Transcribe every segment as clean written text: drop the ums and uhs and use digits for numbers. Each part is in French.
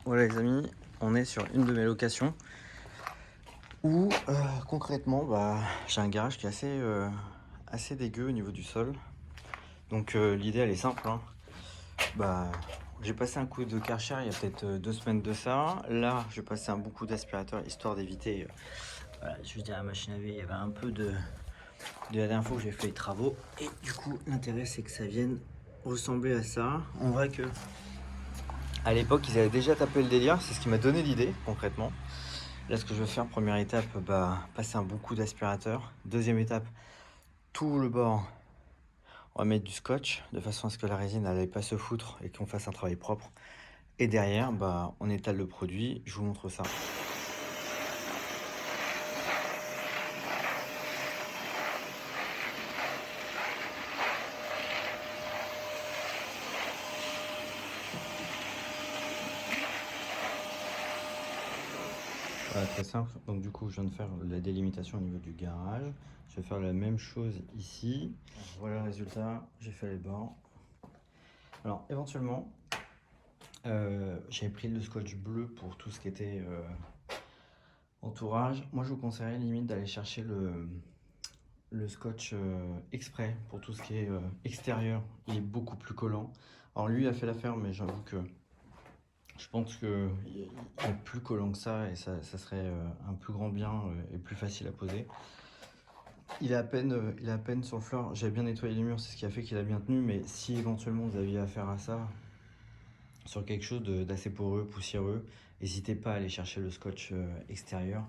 Voilà les amis, on est sur une de mes locations où concrètement j'ai un garage qui est assez dégueu au niveau du sol. Donc l'idée elle est simple, hein. J'ai passé un coup de Karcher il y a peut-être 2 semaines de ça. Là je vais passer un bon coup d'aspirateur histoire d'éviter, je veux dire la machine à laver, il y avait un peu de la dernière fois où j'ai fait les travaux. Et du coup l'intérêt c'est que ça vienne ressembler à ça. On voit que à l'époque ils avaient déjà tapé le délire, c'est ce qui m'a donné l'idée concrètement. Là, ce que je vais faire, première étape, passer un bon coup d'aspirateur. Deuxième étape, tout le bord, on va mettre du scotch de façon à ce que la résine n'allait pas se foutre et qu'on fasse un travail propre. Et derrière, on étale le produit. Je vous montre ça. Voilà, très simple. Donc du coup, je viens de faire la délimitation au niveau du garage. Je vais faire la même chose ici. Voilà le résultat. J'ai fait les bords. Alors, éventuellement, j'ai pris le scotch bleu pour tout ce qui était entourage. Moi, je vous conseillerais limite d'aller chercher le scotch exprès pour tout ce qui est extérieur. Il est beaucoup plus collant. Alors lui, il a fait l'affaire, mais j'avoue que je pense qu'il est plus collant que ça et ça serait un plus grand bien et plus facile à poser. Il est à peine sur le floor. J'avais bien nettoyé les murs, c'est ce qui a fait qu'il a bien tenu. Mais si éventuellement vous aviez affaire à ça, sur quelque chose d'assez poreux, poussiéreux, n'hésitez pas à aller chercher le scotch extérieur.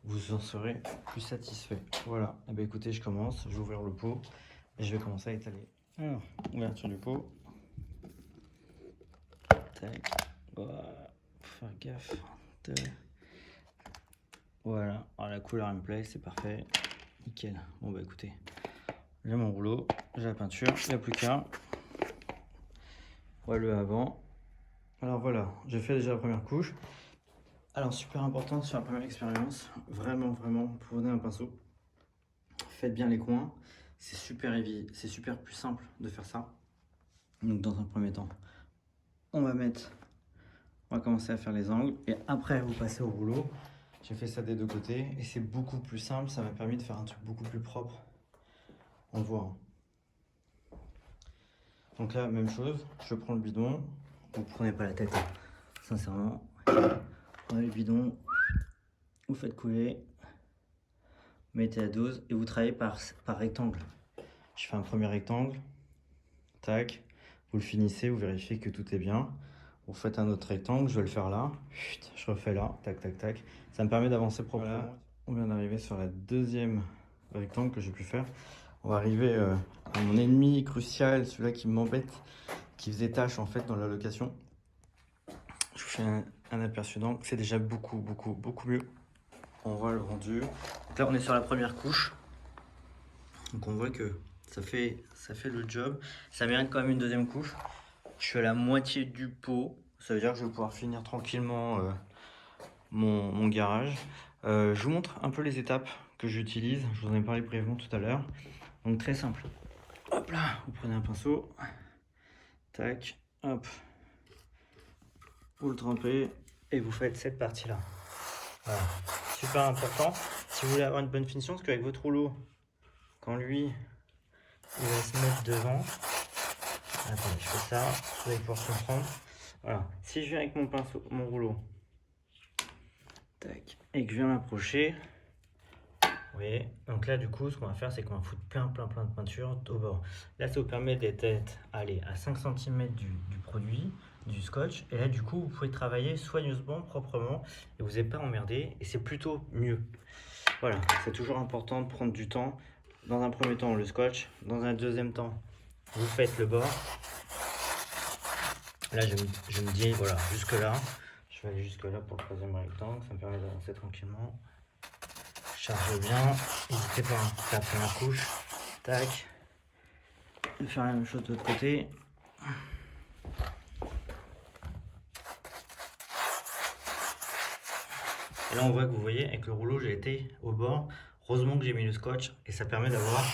Vous en serez plus satisfait. Voilà, et bien écoutez, je commence. Je vais ouvrir le pot et je vais commencer à étaler. Alors, ouverture du pot. Tac. Voilà. Faut faire gaffe. Tac. Voilà, alors, la couleur me plaît, c'est parfait. Nickel. Bon bah écoutez, j'ai mon rouleau, j'ai la peinture, il n'y a plus qu'à. Voilà le avant. Alors voilà, j'ai fait déjà la première couche. Alors super important sur la première expérience, vraiment prenez un pinceau, faites bien les coins, c'est super plus simple de faire ça. Donc dans un premier temps, on va commencer à faire les angles et après vous passez au rouleau. J'ai fait ça des deux côtés et c'est beaucoup plus simple, ça m'a permis de faire un truc beaucoup plus propre. On le voit, hein. Donc là, même chose, je prends le bidon, vous prenez pas la tête, hein. Sincèrement, prenez le bidon, vous faites couler, mettez la dose et vous travaillez par rectangle. Je fais un premier rectangle, tac, vous le finissez, vous vérifiez que tout est bien. Vous faites un autre rectangle, je vais le faire là, je refais là, tac, tac, tac. Ça me permet d'avancer proprement. Voilà. On vient d'arriver sur la deuxième rectangle que j'ai pu faire. On va arriver à mon ennemi crucial, celui-là qui m'embête, qui faisait tâche en fait dans la location. Je vous fais un aperçu d'angle, c'est déjà beaucoup mieux. On voit le rendu. Donc là on est sur la première couche. Donc on voit que ça fait le job. Ça mérite quand même une deuxième couche. Je suis à la moitié du pot. Ça veut dire que je vais pouvoir finir tranquillement mon garage. Je vous montre un peu les étapes que j'utilise. Je vous en ai parlé brièvement tout à l'heure. Donc très simple. Hop là, vous prenez un pinceau. Tac, hop. Vous le trempez et vous faites cette partie-là. Voilà. Super important. Si vous voulez avoir une bonne finition, parce qu'avec votre rouleau, quand lui, il va se mettre devant. Attendez, je fais ça, vous allez pouvoir comprendre. Voilà. Si je viens avec mon pinceau, mon rouleau, tac, et que je viens m'approcher, vous voyez, donc là du coup ce qu'on va faire c'est qu'on va foutre plein de peinture au bord. Là ça vous permet d'être allez, à 5 cm du produit, du scotch, et là du coup vous pouvez travailler soigneusement, proprement, et vous n'êtes pas emmerdé, et c'est plutôt mieux. Voilà, c'est toujours important de prendre du temps. Dans un premier temps le scotch, dans un deuxième temps vous faites le bord. Là je me dis voilà, jusque là, je vais aller jusque là pour le troisième rectangle, ça me permet d'avancer tranquillement. Charge bien, n'hésitez pas à faire la première couche, tac, et faire la même chose de l'autre côté. Et là on voit que vous voyez avec le rouleau j'ai été au bord, heureusement que j'ai mis le scotch et ça permet d'avoir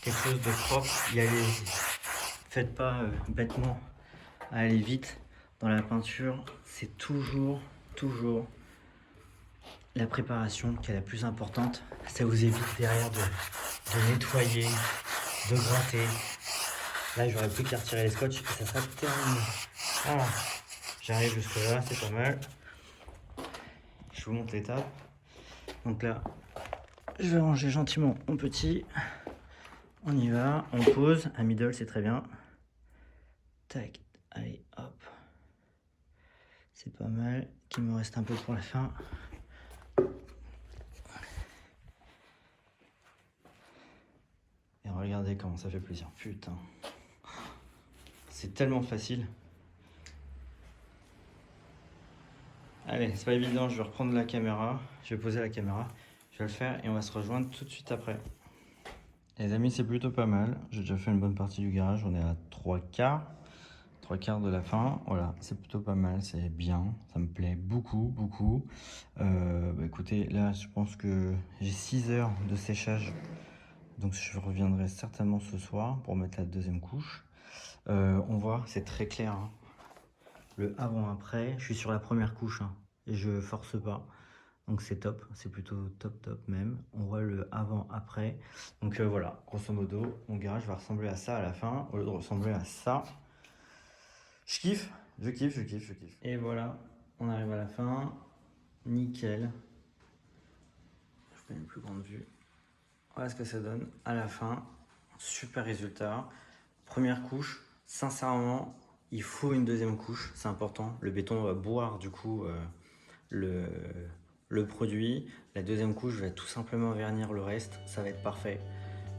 quelque chose de propre. Y aller, faites pas bêtement à aller vite, dans la peinture, c'est toujours la préparation qui est la plus importante. Ça vous évite derrière de nettoyer, de gratter. Là, j'aurais plus qu'à retirer les scotch et ça sera terminé. Voilà, j'arrive jusque là, c'est pas mal. Je vous montre l'étape. Donc là, je vais ranger gentiment mon petit. On y va, on pose. Un middle, c'est très bien. Tac, allez, hop. C'est pas mal. Qu'il me reste un peu pour la fin. Et regardez comment ça fait plaisir. Putain. C'est tellement facile. Allez, c'est pas évident. Je vais reprendre la caméra. Je vais poser la caméra. Je vais le faire et on va se rejoindre tout de suite après. Les amis, c'est plutôt pas mal. J'ai déjà fait une bonne partie du garage. On est à 3/4 de la fin. Voilà, c'est plutôt pas mal. C'est bien. Ça me plaît beaucoup. Écoutez, là, je pense que j'ai 6 heures de séchage. Donc, je reviendrai certainement ce soir pour mettre la deuxième couche. On voit, c'est très clair. Hein. Le avant-après, je suis sur la première couche. Hein, et je force pas. Donc c'est top, c'est plutôt top même. On voit le avant-après. Donc voilà, grosso modo, mon garage va ressembler à ça à la fin, au lieu de ressembler à ça. Je kiffe. Et voilà, on arrive à la fin. Nickel. Je fais une plus grande vue. Voilà ce que ça donne à la fin. Super résultat. Première couche, sincèrement, il faut une deuxième couche, c'est important. Le béton va boire du coup le produit. La deuxième couche, je vais tout simplement vernir le reste, ça va être parfait.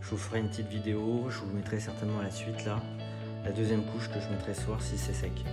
Je vous ferai une petite vidéo, je vous mettrai certainement la suite là. La deuxième couche que je mettrai ce soir si c'est sec.